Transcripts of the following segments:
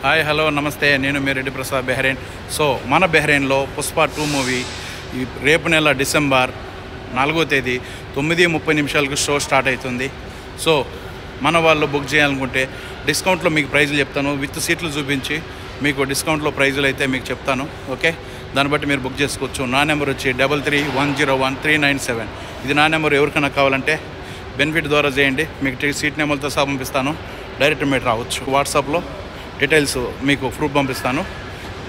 Hi hello నమస్తే, నేను మీ Reddy Prasad Bahrain. So మన బెహ్రెయిన్లో పుష్ప 2 మూవీ రేపు నెల డిసెంబర్ 4వ తేదీ 9:30 షో స్టార్ట్ అవుతుంది. సో మన వాళ్ళు బుక్ చేయాలనుకుంటే డిస్కౌంట్లో మీకు ప్రైజులు చెప్తాను, విత్ సీట్లు చూపించి మీకు డిస్కౌంట్లో ప్రైజులు అయితే మీకు చెప్తాను. ఓకే, దాన్ని బట్టి మీరు బుక్ చేసుకోవచ్చు. నా నెంబర్ వచ్చి 33101397. ఇది నా నెంబర్. ఎవరికైనా కావాలంటే బెనిఫిట్ ద్వారా చేయండి, మీకు సీట్ నెంబర్తో సహా పంపిస్తాను. డైరెక్ట్ మీరు రావచ్చు. వాట్సాప్లో డీటెయిల్స్ మీకు ప్రూఫ్ పంపిస్తాను.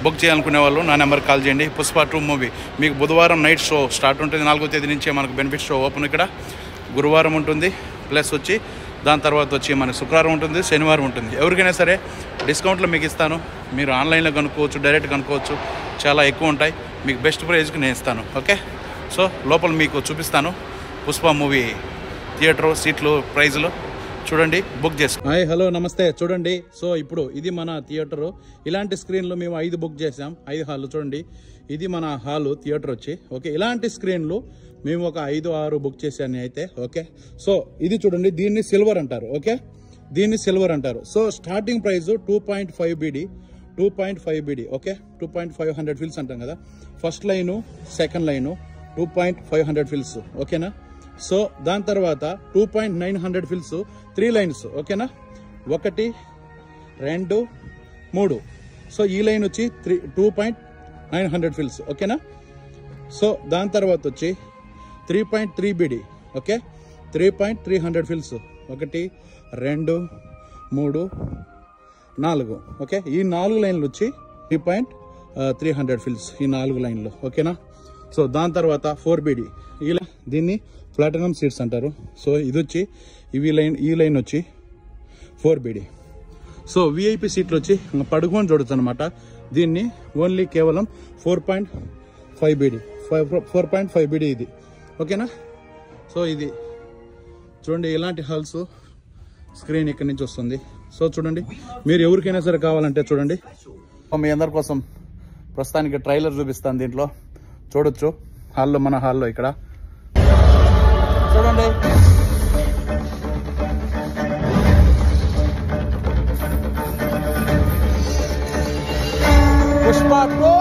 బుక్ చేయాలనుకునే వాళ్ళు నా నెంబర్కి కాల్ చేయండి. పుష్ప 2 మూవీ మీకు బుధవారం నైట్ షో స్టార్ట్ ఉంటుంది. 4వ తేదీ నుంచే మనకు బెనిఫిట్ షో ఓపెన్. ఇక్కడ గురువారం ఉంటుంది, ప్లస్ వచ్చి దాని తర్వాత వచ్చి మనకు శుక్రవారం ఉంటుంది, శనివారం ఉంటుంది. ఎవరికైనా సరే డిస్కౌంట్లో మీకు ఇస్తాను. మీరు ఆన్లైన్లో కనుక్కోవచ్చు, డైరెక్ట్ కనుక్కోవచ్చు. చాలా ఎక్కువ ఉంటాయి. మీకు బెస్ట్ ప్రైజ్కి నేను ఇస్తాను. ఓకే, సో లోపల మీకు చూపిస్తాను పుష్ప మూవీ థియేటర్ సీట్లు ప్రైజులు చూడండి, బుక్ చేసుకో. హాయ్ హలో నమస్తే. చూడండి, సో ఇప్పుడు ఇది మన థియేటరు. ఇలాంటి స్క్రీన్లు మేము 5 బుక్ చేసాం. 5 హాళ్ళు చూడండి. ఇది మన హాలు థియేటర్ వచ్చి. ఓకే, ఇలాంటి స్క్రీన్లు మేము ఒక 5-6 బుక్ చేశాను అయితే. ఓకే, సో ఇది చూడండి, దీన్ని సిల్వర్ అంటారు. ఓకే, దీన్ని సిల్వర్ అంటారు. So starting price 2.5 BD. 2.5 BD. Okay, 2.500 fils అంటాం కదా. First line, second line 2.500 fils. ఓకేనా. సో దాని తర్వాత 2.900 ఫిల్స్ 3 లైన్స్. ఓకేనా, 1 2 3. సో ఈ లైన్ వచ్చి 2.900 ఫిల్స్. ఓకేనా. సో దాని తర్వాత వచ్చి 3.3 BD. Okay, 3.300 fils. 1 2 3 4. ఓకే, ఈ 4 లైన్లు వచ్చి 3.300 ఫిల్స్, ఈ 4 లైన్లు. ఓకేనా. సో దాని తర్వాత 4 BD. ఇలా దీన్ని ప్లాటినం సీట్స్ అంటారు. సో ఇది వచ్చి ఈ లైన్ వచ్చి 4 BD. సో విఐపి సీట్లు వచ్చి పడుకొని చూడొచ్చు అనమాట. దీన్ని ఓన్లీ కేవలం 4.5 BD. 4.5 BD ఇది. ఓకేనా. సో ఇది చూడండి, ఇలాంటి హాల్స్ స్క్రీన్ ఇక్కడి నుంచి వస్తుంది. సో చూడండి, మీరు ఎవరికైనా సరే కావాలంటే చూడండి, మీ అందరి కోసం ప్రస్తుతానికి ట్రైలర్ చూపిస్తాను. దీంట్లో చూడొచ్చు హాల్లో, మన హాల్లో ఇక్కడ చూడండి. పుష్ప 2.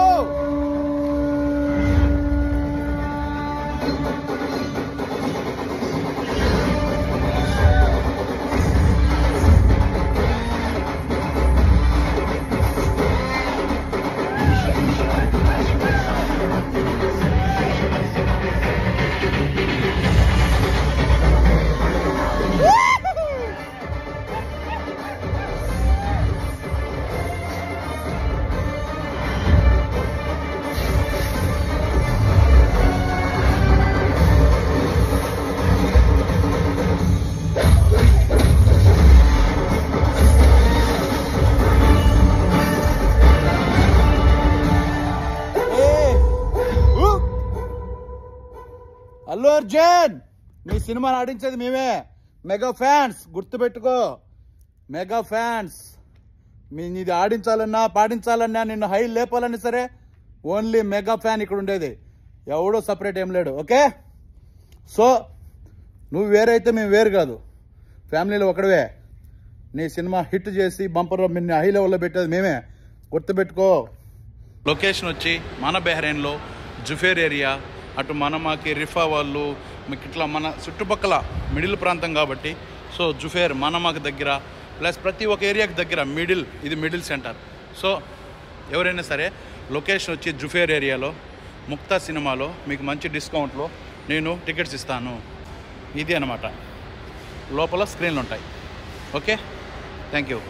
అల్లు అర్జున్, మీ సినిమాని ఆడించేది మేమే. మెగా ఫ్యాన్స్, గుర్తుపెట్టుకో. మెగా ఫ్యాన్స్, నీది ఆడించాలన్నా పాడించాలన్నా నిన్ను హై లేపాలన్నా సరే ఓన్లీ మెగా ఫ్యాన్ ఇక్కడ ఉండేది. ఎవడో సపరేట్ ఏం లేడు. ఓకే, సో నువ్వు వేరైతే మేము వేరు కాదు. ఫ్యామిలీలో ఒకడవే. నీ సినిమా హిట్ చేసి బంపర్ నిన్ను హై లెవెల్లో పెట్టేది మేమే, గుర్తుపెట్టుకో. లొకేషన్ వచ్చి మన బెహ్రెయిన్లో జుఫేర్ ఏరియా. అటు మనమాకి రిఫా వాళ్ళు మీకు ఇట్లా మన చుట్టుపక్కల మిడిల్ ప్రాంతం కాబట్టి, సో జుఫేర్ మనమాకి దగ్గర, ప్లస్ ప్రతి ఒక్క ఏరియాకి దగ్గర మిడిల్, ఇది మిడిల్ సెంటర్. సో ఎవరైనా సరే లొకేషన్ వచ్చి జుఫేర్ ఏరియాలో ముక్తా సినిమాలో మీకు మంచి డిస్కౌంట్లో నేను టికెట్స్ ఇస్తాను. ఇది అనమాట. లోపల స్క్రీన్లు ఉంటాయి. Okay, thank you.